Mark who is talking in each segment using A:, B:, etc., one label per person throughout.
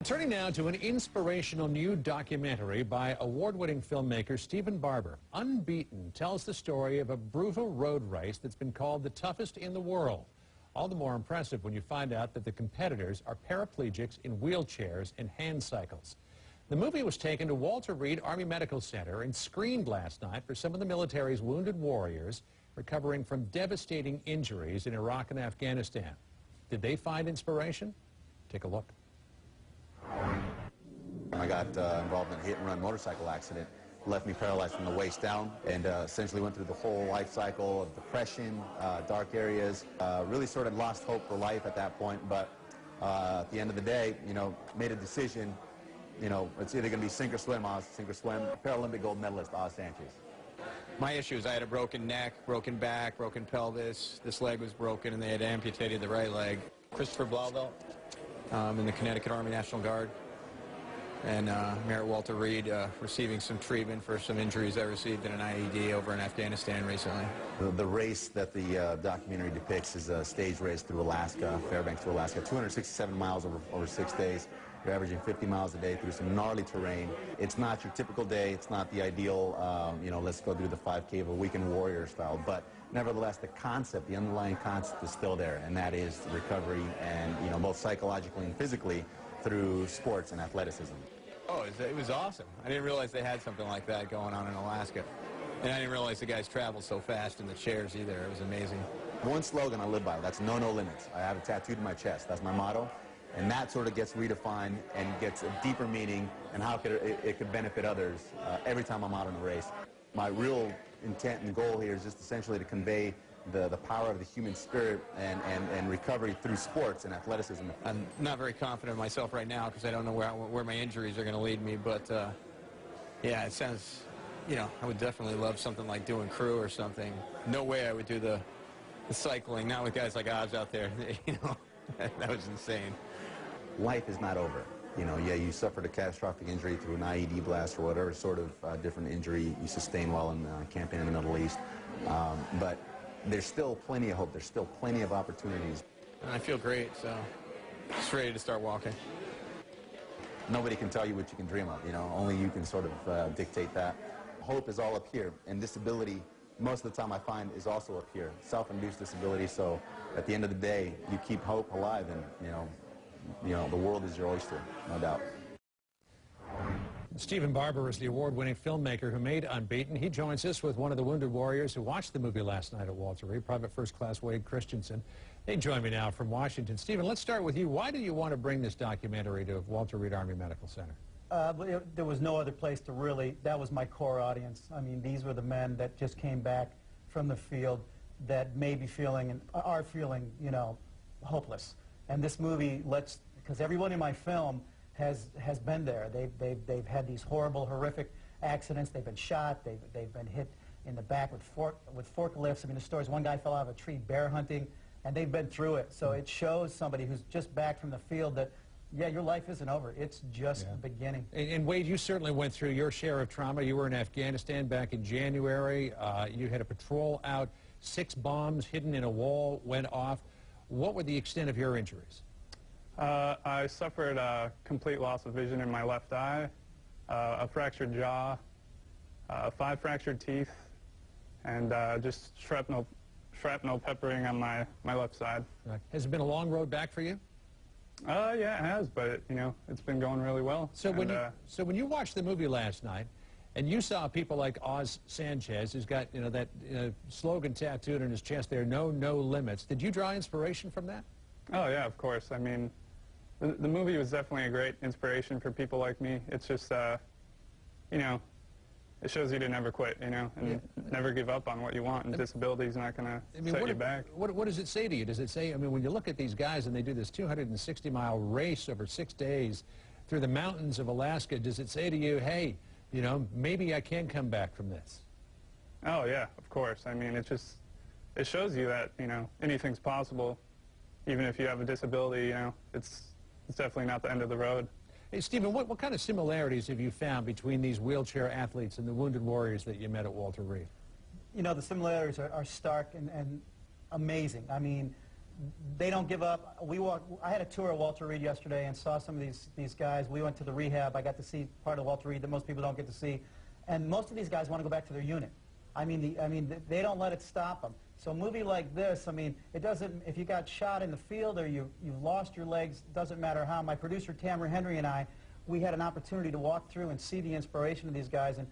A: Turning now to an inspirational new documentary by award-winning filmmaker Stephen Barber. Unbeaten tells the story of a brutal road race that's been called the toughest in the world. All the more impressive when you find out that the competitors are paraplegics in wheelchairs and hand cycles. The movie was taken to Walter Reed Army Medical Center and screened last night for some of the military's wounded warriors recovering from devastating injuries in Iraq and Afghanistan. Did they find inspiration? Take a look.
B: I got involved in a hit-and-run motorcycle accident, left me paralyzed from the waist down, and essentially went through the whole life cycle of depression, dark areas, really sort of lost hope for life at that point, but at the end of the day, made a decision, it's either going to be sink or swim. I was sink or swim. Paralympic gold medalist, Oz Sanchez.
C: My issue is I had a broken neck, broken back, broken pelvis, this leg was broken, and they had amputated the right leg. Christopher Blauvelt, in the Connecticut Army National Guard, and Mayor Walter Reed receiving some treatment for some injuries I received in an IED over in Afghanistan recently.
B: The race that the documentary depicts is a stage race through Alaska, Fairbanks through Alaska, 267 miles over 6 days. You're averaging 50 miles a day through some gnarly terrain. It's not your typical day. It's not the ideal, let's go do the 5K of a weekend warrior style. But nevertheless, the concept, the underlying concept is still there, and that is recovery and, both psychologically and physically through sports and athleticism.
C: Oh, it was awesome. I didn't realize they had something like that going on in Alaska. And I didn't realize the guys traveled so fast in the chairs either. It was amazing.
B: One slogan I live by, that's no limits. I have it tattooed in my chest. That's my motto. And that sort of gets redefined and gets a deeper meaning and how it could benefit others every time I'm out in a race. My real intent and goal here is just essentially to convey the power of the human spirit and recovery through sports and athleticism.
C: I'm not very confident in myself right now because I don't know where my injuries are going to lead me, but yeah, it sounds, I would definitely love something like doing crew or something. No way I would do the cycling, not with guys like Oz out there, that was insane.
B: Life is not over. Yeah, you suffered a catastrophic injury through an IED blast or whatever sort of different injury you sustained while in camping in the Middle East. But there's still plenty of hope. There's still plenty of opportunities.
C: And I feel great, so just ready to start walking.
B: Nobody can tell you what you can dream of, Only you can sort of dictate that. Hope is all up here, and disability, most of the time I find, is also up here. Self-induced disability, so at the end of the day, you keep hope alive, and, the world is your oyster, no doubt.
A: Stephen Barber is the award-winning filmmaker who made Unbeaten. He joins us with one of the wounded warriors who watched the movie last night at Walter Reed, Private First Class Wade Christensen. They join me now from Washington. Stephen, let's start with you. Why do you want to bring this documentary to Walter Reed Army Medical Center?
D: There was no other place to really, that was my core audience. I mean, these were the men that just came back from the field that may be feeling, and are feeling, hopeless. And this movie because everyone in my film has been there. They've had these horrible, horrific accidents. They've been shot. They've been hit in the back with forklifts. I mean, the stories, one guy fell out of a tree bear hunting, and they've been through it. So it shows somebody who's just back from the field that, yeah, your life isn't over. It's just the beginning.
A: And Wade, you certainly went through your share of trauma. You were in Afghanistan back in January. You had a patrol out. 6 bombs hidden in a wall went off. What were the extent of your injuries?
E: I suffered a complete loss of vision in my left eye, a fractured jaw, 5 fractured teeth, and just shrapnel peppering on my left side.
A: Has it been a long road back for you?
E: Yeah, it has, but it's been going really well.
A: So when you watched the movie last night, and you saw people like Oz Sanchez, who's got that slogan tattooed on his chest there, no limits. Did you draw inspiration from that?
E: Oh yeah, of course. I mean, the movie was definitely a great inspiration for people like me. It's just it shows you to never quit, and never give up on what you want, and disability's not going to set you back.
A: What does it say to you? Does it say, when you look at these guys and they do this 260-mile race over 6 days through the mountains of Alaska, does it say to you, hey, maybe I can come back from this?
E: Oh, yeah, of course. I mean, it shows you that, anything's possible. Even if you have a disability, it's definitely not the end of the road.
A: Hey, Stephen, what kind of similarities have you found between these wheelchair athletes and the wounded warriors that you met at Walter Reed?
D: The similarities are stark and amazing. I mean, they don't give up. I had a tour of Walter Reed yesterday and saw some of these guys. We went to the rehab. I got to see part of Walter Reed that most people don't get to see. And most of these guys want to go back to their unit. I mean, they don't let it stop them. So a movie like this, I mean, it doesn't, if you got shot in the field or you've lost your legs, doesn't matter how. My producer, Tamara Henry, and I, we had an opportunity to walk through and see the inspiration of these guys. And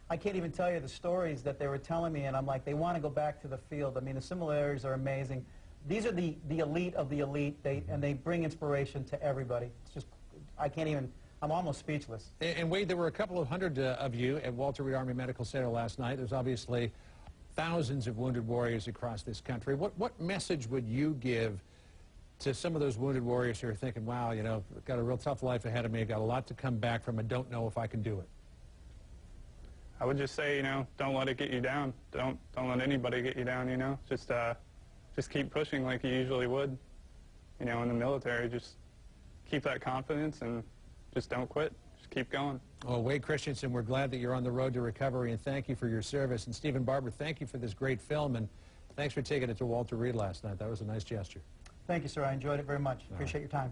D: I can't even tell you the stories that they were telling me, and I'm like, they want to go back to the field. I mean, the similarities are amazing. These are the elite of the elite, and they bring inspiration to everybody. It's just, I can't even, I'm almost speechless.
A: And Wade, there were a couple of hundred of you at Walter Reed Army Medical Center last night. There's obviously thousands of wounded warriors across this country. What message would you give to some of those wounded warriors who are thinking, wow, you know, I've got a real tough life ahead of me, I've got a lot to come back from, and don't know if I can do it?
E: I would just say, you know, don't let it get you down. Don't let anybody get you down, you know. Just keep pushing like you usually would, you know, in the military. Just keep that confidence and just don't quit. Just keep going.
A: Well, Wade Christensen, we're glad that you're on the road to recovery, and thank you for your service. And Stephen Barber, thank you for this great film, and thanks for taking it to Walter Reed last night. That was a nice gesture.
D: Thank you, sir. I enjoyed it very much. Appreciate your time.